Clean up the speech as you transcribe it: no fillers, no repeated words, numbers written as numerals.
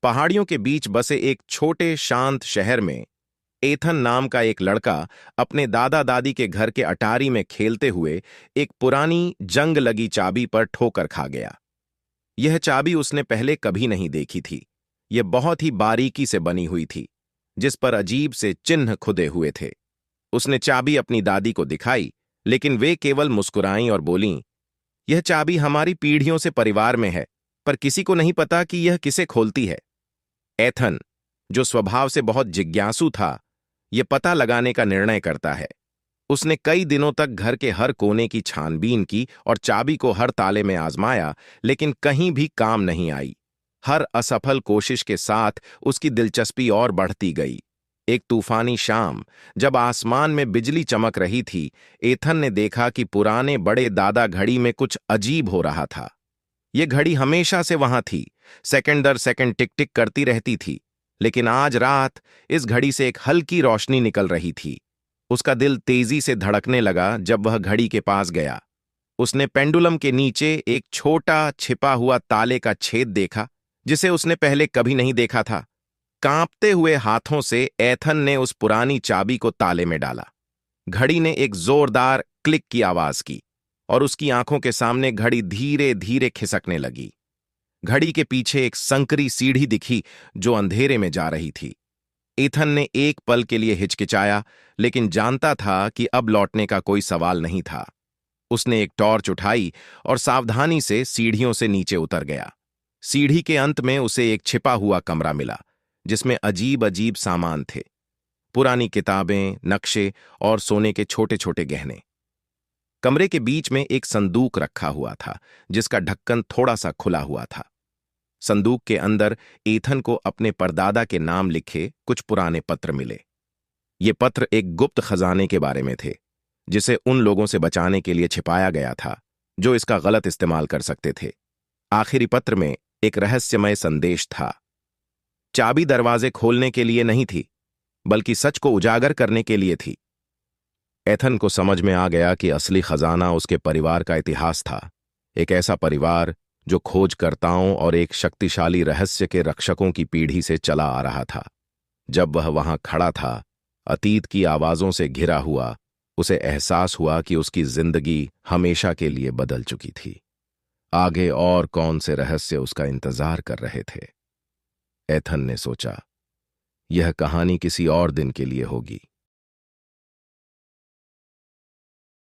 पहाड़ियों के बीच बसे एक छोटे शांत शहर में एथन नाम का एक लड़का अपने दादा दादी के घर के अटारी में खेलते हुए एक पुरानी जंग लगी चाबी पर ठोकर खा गया। यह चाबी उसने पहले कभी नहीं देखी थी। यह बहुत ही बारीकी से बनी हुई थी, जिस पर अजीब से चिन्ह खुदे हुए थे। उसने चाबी अपनी दादी को दिखाई, लेकिन वे केवल मुस्कुराईं और बोलीं, "यह चाबी हमारी पीढ़ियों से परिवार में है, पर किसी को नहीं पता कि यह किसे खोलती है।" एथन, जो स्वभाव से बहुत जिज्ञासु था, यह पता लगाने का निर्णय करता है। उसने कई दिनों तक घर के हर कोने की छानबीन की और चाबी को हर ताले में आजमाया, लेकिन कहीं भी काम नहीं आई। हर असफल कोशिश के साथ उसकी दिलचस्पी और बढ़ती गई। एक तूफानी शाम, जब आसमान में बिजली चमक रही थी, एथन ने देखा कि पुराने बड़े दादा घड़ी में कुछ अजीब हो रहा था। यह घड़ी हमेशा से वहां थी, सेकंड दर सेकंड टिक टिक करती रहती थी, लेकिन आज रात इस घड़ी से एक हल्की रोशनी निकल रही थी। उसका दिल तेजी से धड़कने लगा जब वह घड़ी के पास गया। उसने पेंडुलम के नीचे एक छोटा छिपा हुआ ताले का छेद देखा, जिसे उसने पहले कभी नहीं देखा था। कांपते हुए हाथों से एथन ने उस पुरानी चाबी को ताले में डाला। घड़ी ने एक जोरदार क्लिक की आवाज की और उसकी आंखों के सामने घड़ी धीरे धीरे खिसकने लगी। घड़ी के पीछे एक संकरी सीढ़ी दिखी जो अंधेरे में जा रही थी। एथन ने एक पल के लिए हिचकिचाया, लेकिन जानता था कि अब लौटने का कोई सवाल नहीं था। उसने एक टॉर्च उठाई और सावधानी से सीढ़ियों से नीचे उतर गया। सीढ़ी के अंत में उसे एक छिपा हुआ कमरा मिला, जिसमें अजीब अजीब सामान थे, पुरानी किताबें, नक्शे और सोने के छोटे छोटे गहने। कमरे के बीच में एक संदूक रखा हुआ था, जिसका ढक्कन थोड़ा सा खुला हुआ था। संदूक के अंदर एथन को अपने परदादा के नाम लिखे कुछ पुराने पत्र मिले। ये पत्र एक गुप्त खजाने के बारे में थे, जिसे उन लोगों से बचाने के लिए छिपाया गया था जो इसका गलत इस्तेमाल कर सकते थे। आखिरी पत्र में एक रहस्यमय संदेश था। चाबी दरवाजे खोलने के लिए नहीं थी, बल्कि सच को उजागर करने के लिए थी। एथन को समझ में आ गया कि असली खजाना उसके परिवार का इतिहास था, एक ऐसा परिवार जो खोजकर्ताओं और एक शक्तिशाली रहस्य के रक्षकों की पीढ़ी से चला आ रहा था। जब वह वहां खड़ा था, अतीत की आवाजों से घिरा हुआ, उसे एहसास हुआ कि उसकी जिंदगी हमेशा के लिए बदल चुकी थी। आगे और कौन से रहस्य उसका इंतजार कर रहे थे? एथन ने सोचा, यह कहानी किसी और दिन के लिए होगी।